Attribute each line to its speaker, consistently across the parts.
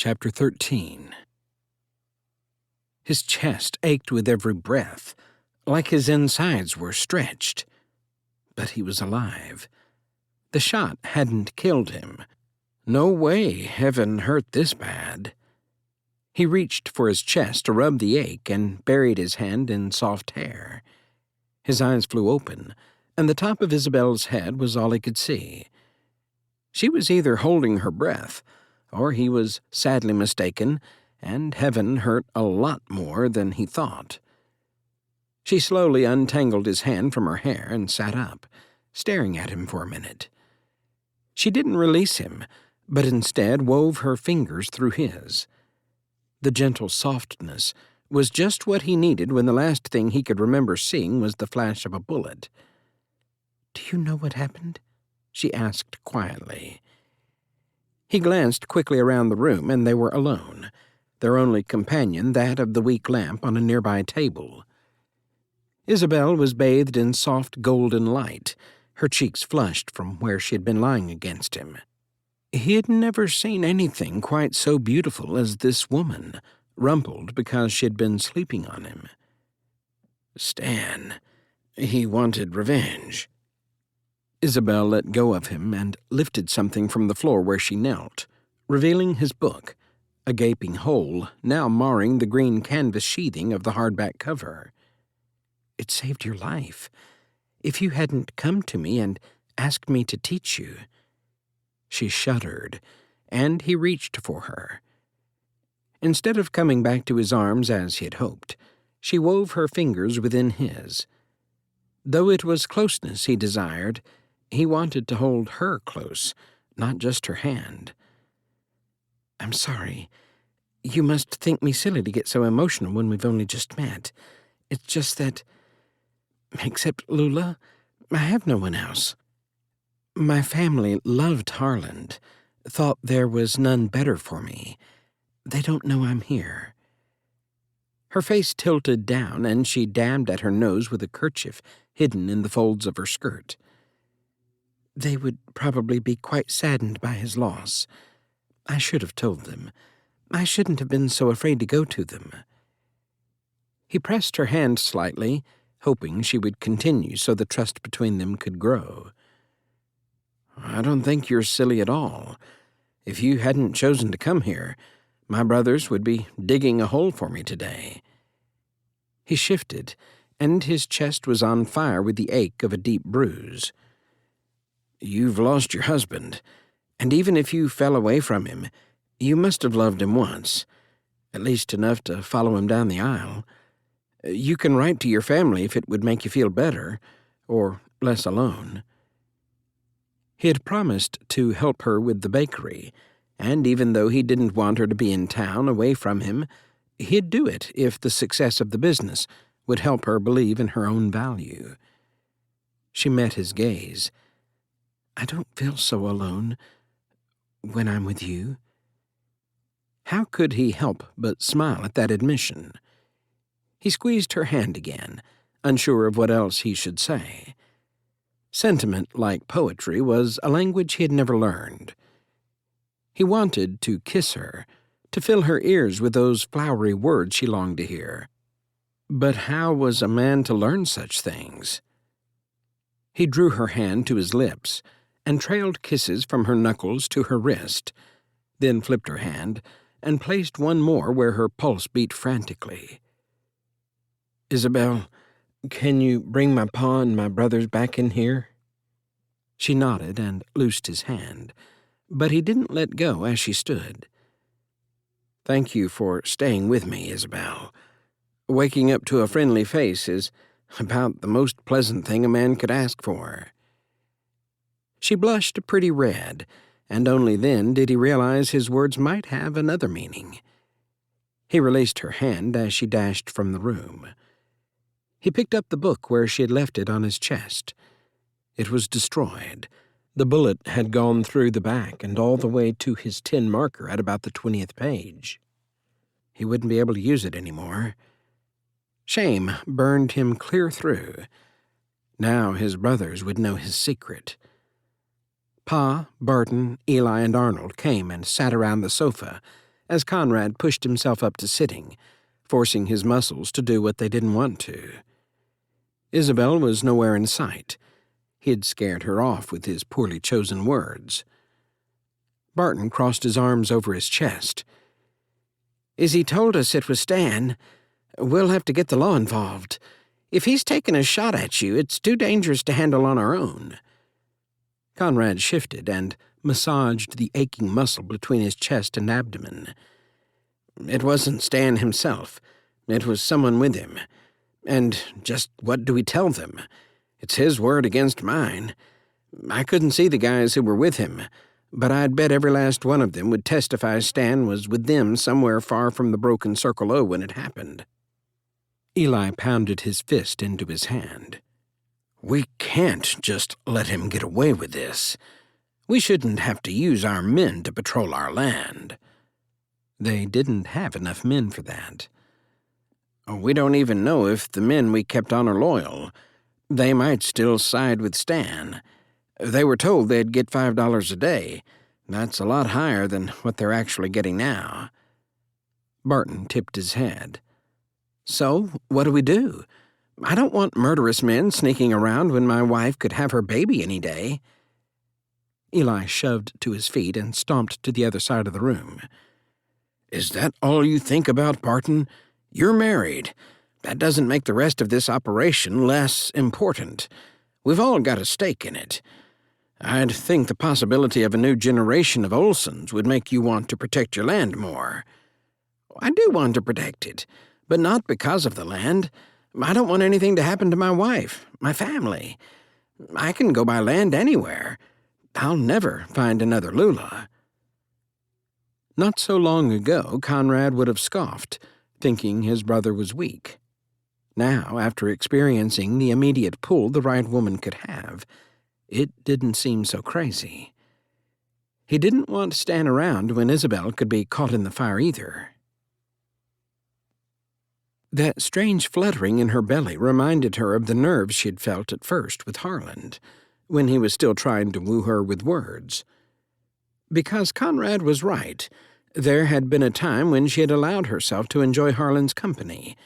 Speaker 1: Chapter 13. His chest ached with every breath, like his insides were stretched. But he was alive. The shot hadn't killed him. No way heaven hurt this bad. He reached for his chest to rub the ache and buried his hand in soft hair. His eyes flew open, and the top of Isabel's head was all he could see. She was either holding her breath, or he was sadly mistaken, and heaven hurt a lot more than he thought. She slowly untangled his hand from her hair and sat up, staring at him for a minute. She didn't release him, but instead wove her fingers through his. The gentle softness was just what he needed when the last thing he could remember seeing was the flash of a bullet. "Do you know what happened?" she asked quietly. He glanced quickly around the room, and they were alone, their only companion that of the weak lamp on a nearby table. Isabel was bathed in soft golden light, her cheeks flushed from where she had been lying against him. He had never seen anything quite so beautiful as this woman, rumpled because she had been sleeping on him. Stan. He wanted revenge. Isabel let go of him and lifted something from the floor where she knelt, revealing his book, a gaping hole now marring the green canvas sheathing of the hardback cover. "It saved your life. If you hadn't come to me and asked me to teach you." She shuddered, and he reached for her. Instead of coming back to his arms as he had hoped, she wove her fingers within his. Though it was closeness he desired, he wanted to hold her close, not just her hand. "I'm sorry. You must think me silly to get so emotional when we've only just met. It's just that, except Lula, I have no one else. My family loved Harland, thought there was none better for me. They don't know I'm here." Her face tilted down, and she dabbed at her nose with a kerchief hidden in the folds of her skirt. "They would probably be quite saddened by his loss. I should have told them. I shouldn't have been so afraid to go to them." He pressed her hand slightly, hoping she would continue so the trust between them could grow. "I don't think you're silly at all. If you hadn't chosen to come here, my brothers would be digging a hole for me today." He shifted, and his chest was on fire with the ache of a deep bruise. "You've lost your husband, and even if you fell away from him, you must have loved him once, at least enough to follow him down the aisle. You can write to your family if it would make you feel better, or less alone." He had promised to help her with the bakery, and even though he didn't want her to be in town away from him, he'd do it if the success of the business would help her believe in her own value. She met his gaze. "I don't feel so alone when I'm with you." How could he help but smile at that admission? He squeezed her hand again, unsure of what else he should say. Sentiment, like poetry, was a language he had never learned. He wanted to kiss her, to fill her ears with those flowery words she longed to hear. But how was a man to learn such things? He drew her hand to his lips and trailed kisses from her knuckles to her wrist, then flipped her hand and placed one more where her pulse beat frantically. "Isabel, can you bring my pa and my brothers back in here?" She nodded and loosed his hand, but he didn't let go as she stood. "Thank you for staying with me, Isabel. Waking up to a friendly face is about the most pleasant thing a man could ask for." She blushed a pretty red, and only then did he realize his words might have another meaning. He released her hand as she dashed from the room. He picked up the book where she had left it on his chest. It was destroyed. The bullet had gone through the back and all the way to his tin marker at about the 20th page. He wouldn't be able to use it anymore. Shame burned him clear through. Now his brothers would know his secret. Pa, Barton, Eli, and Arnold came and sat around the sofa as Conrad pushed himself up to sitting, forcing his muscles to do what they didn't want to. Isabel was nowhere in sight. He'd scared her off with his poorly chosen words. Barton crossed his arms over his chest. "Izzy told us it was Stan. We'll have to get the law involved. If he's taken a shot at you, it's too dangerous to handle on our own." Conrad shifted and massaged the aching muscle between his chest and abdomen. "It wasn't Stan himself. It was someone with him. And just what do we tell them? It's his word against mine. I couldn't see the guys who were with him, but I'd bet every last one of them would testify Stan was with them somewhere far from the broken Circle O when it happened." Eli pounded his fist into his hand. "We can't just let him get away with this. We shouldn't have to use our men to patrol our land." They didn't have enough men for that. "We don't even know if the men we kept on are loyal. They might still side with Stan. They were told they'd get $5 a day. That's a lot higher than what they're actually getting now." Barton tipped his head. "So, what do we do? I don't want murderous men sneaking around when my wife could have her baby any day." Eli shoved to his feet and stomped to the other side of the room. "Is that all you think about, Barton? You're married. That doesn't make the rest of this operation less important. We've all got a stake in it. I'd think the possibility of a new generation of Olsons would make you want to protect your land more." "I do want to protect it, but not because of the land. I don't want anything to happen to my wife, my family. I can go buy land anywhere. I'll never find another Lula." Not so long ago, Conrad would have scoffed, thinking his brother was weak. Now, after experiencing the immediate pull the right woman could have, it didn't seem so crazy. He didn't want to stand around when Isabel could be caught in the fire either. That strange fluttering in her belly reminded her of the nerves she'd felt at first with Harland, when he was still trying to woo her with words. Because Conrad was right, there had been a time when she had allowed herself to enjoy Harland's company,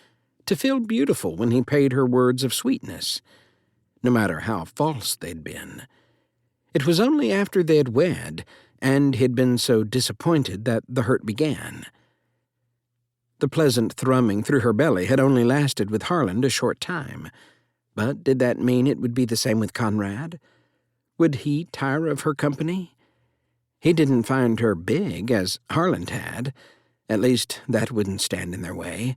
Speaker 1: to feel beautiful when he paid her words of sweetness, no matter how false they'd been. It was only after they had wed, and he'd been so disappointed, that the hurt began. The pleasant thrumming through her belly had only lasted with Harland a short time, but did that mean it would be the same with Conrad? Would he tire of her company? He didn't find her big, as Harland had. At least that wouldn't stand in their way.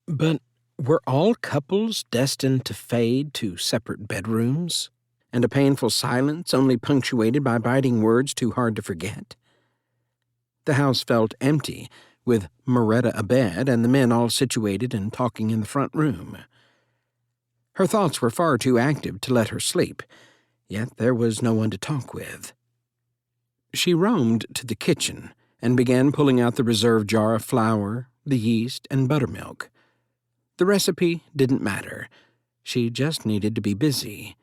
Speaker 1: But were all couples destined to fade to separate bedrooms, and a painful silence only punctuated by biting words too hard to forget? The house felt empty, with Moretta abed and the men all situated and talking in the front room. Her thoughts were far too active to let her sleep, yet there was no one to talk with. She roamed to the kitchen and began pulling out the reserve jar of flour, the yeast, and buttermilk. The recipe didn't matter. She just needed to be busy.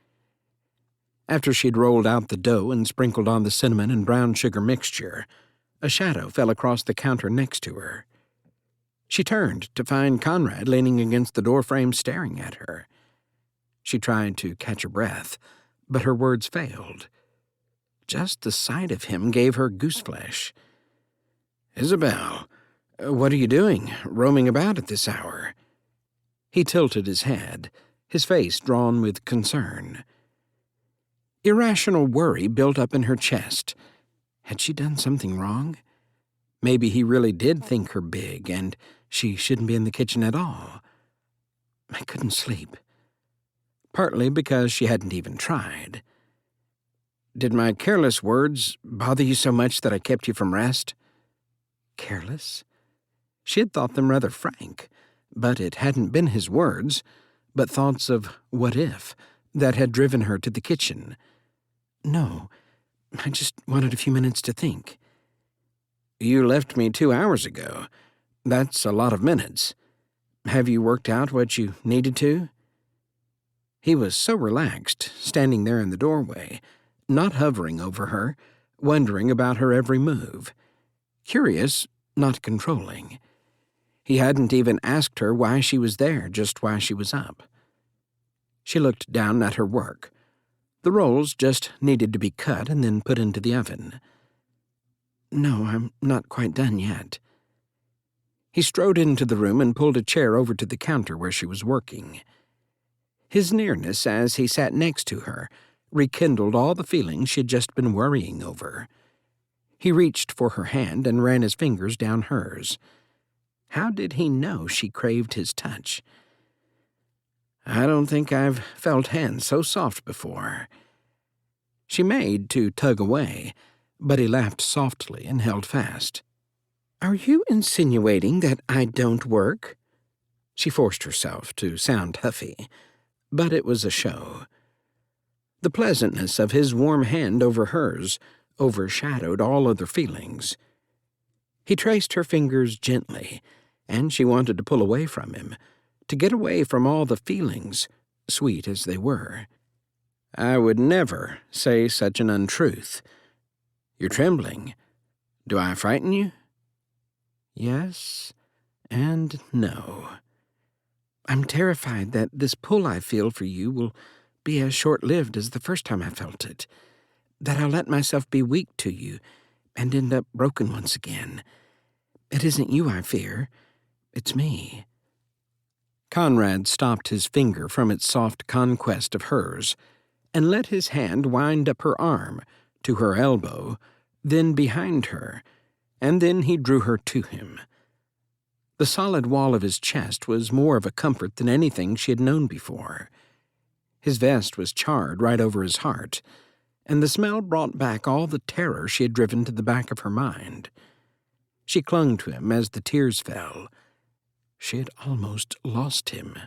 Speaker 1: After she'd rolled out the dough and sprinkled on the cinnamon and brown sugar mixture, a shadow fell across the counter next to her. She turned to find Conrad leaning against the doorframe staring at her. She tried to catch her breath, but her words failed. Just the sight of him gave her gooseflesh. "Isabel, what are you doing, roaming about at this hour?" He tilted his head, his face drawn with concern. Irrational worry built up in her chest. Had she done something wrong? Maybe he really did think her big, and she shouldn't be in the kitchen at all. I couldn't sleep. Partly because she hadn't even tried. "Did my careless words bother you so much that I kept you from rest?" Careless? She had thought them rather frank, but it hadn't been his words, but thoughts of what if that had driven her to the kitchen. "No, I just wanted a few minutes to think." "You left me 2 hours ago. That's a lot of minutes. Have you worked out what you needed to?" He was so relaxed, standing there in the doorway, not hovering over her, wondering about her every move. Curious, not controlling. He hadn't even asked her why she was there, just why she was up. She looked down at her work. The rolls just needed to be cut and then put into the oven. "No, I'm not quite done yet." He strode into the room and pulled a chair over to the counter where she was working. His nearness as he sat next to her rekindled all the feelings she'd just been worrying over. He reached for her hand and ran his fingers down hers. How did he know she craved his touch? "I don't think I've felt hands so soft before." She made to tug away, but he laughed softly and held fast. "Are you insinuating that I don't work?" She forced herself to sound huffy, but it was a show. The pleasantness of his warm hand over hers overshadowed all other feelings. He traced her fingers gently, and she wanted to pull away from him, to get away from all the feelings, sweet as they were. "I would never say such an untruth. You're trembling. Do I frighten you?" "Yes and no. I'm terrified that this pull I feel for you will be as short-lived as the first time I felt it, that I'll let myself be weak to you and end up broken once again. It isn't you I fear, it's me." Conrad stopped his finger from its soft conquest of hers and let his hand wind up her arm to her elbow, then behind her, and then he drew her to him. The solid wall of his chest was more of a comfort than anything she had known before. His vest was charred right over his heart, and the smell brought back all the terror she had driven to the back of her mind. She clung to him as the tears fell. She had almost lost him.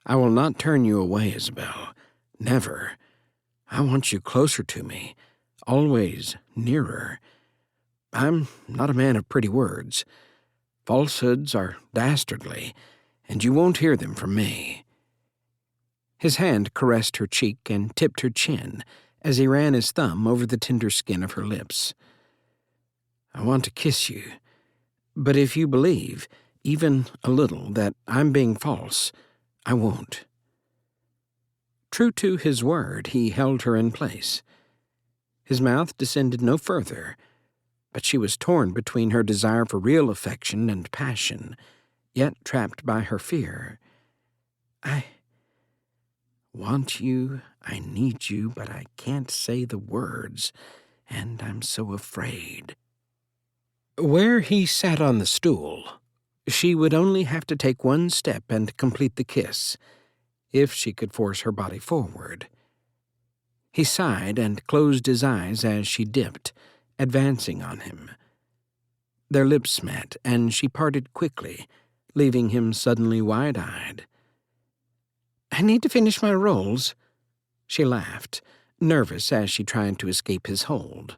Speaker 1: "I will not turn you away, Isabel. Never. I want you closer to me, always nearer. I'm not a man of pretty words. Falsehoods are dastardly, and you won't hear them from me." His hand caressed her cheek and tipped her chin as he ran his thumb over the tender skin of her lips. "I want to kiss you, but if you believe, even a little, that I'm being false, I won't." True to his word, he held her in place. His mouth descended no further, but she was torn between her desire for real affection and passion, yet trapped by her fear. "I want you, I need you, but I can't say the words, and I'm so afraid." Where he sat on the stool, she would only have to take one step and complete the kiss, if she could force her body forward. He sighed and closed his eyes as she dipped, advancing on him. Their lips met, and she parted quickly, leaving him suddenly wide-eyed. "I need to finish my rolls." She laughed, nervous as she tried to escape his hold.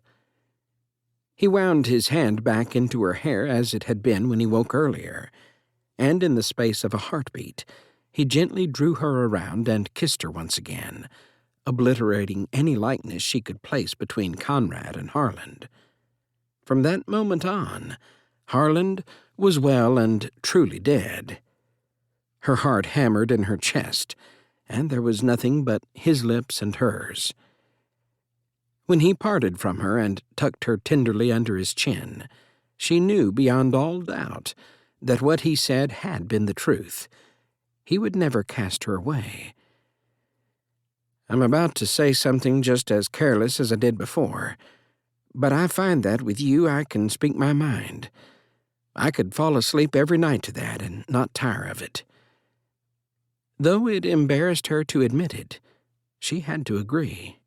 Speaker 1: He wound his hand back into her hair as it had been when he woke earlier, and in the space of a heartbeat, he gently drew her around and kissed her once again, obliterating any likeness she could place between Conrad and Harland. From that moment on, Harland was well and truly dead. Her heart hammered in her chest, and there was nothing but his lips and hers. When he parted from her and tucked her tenderly under his chin, she knew beyond all doubt that what he said had been the truth. He would never cast her away. "I'm about to say something just as careless as I did before, but I find that with you I can speak my mind. I could fall asleep every night to that and not tire of it." Though it embarrassed her to admit it, she had to agree.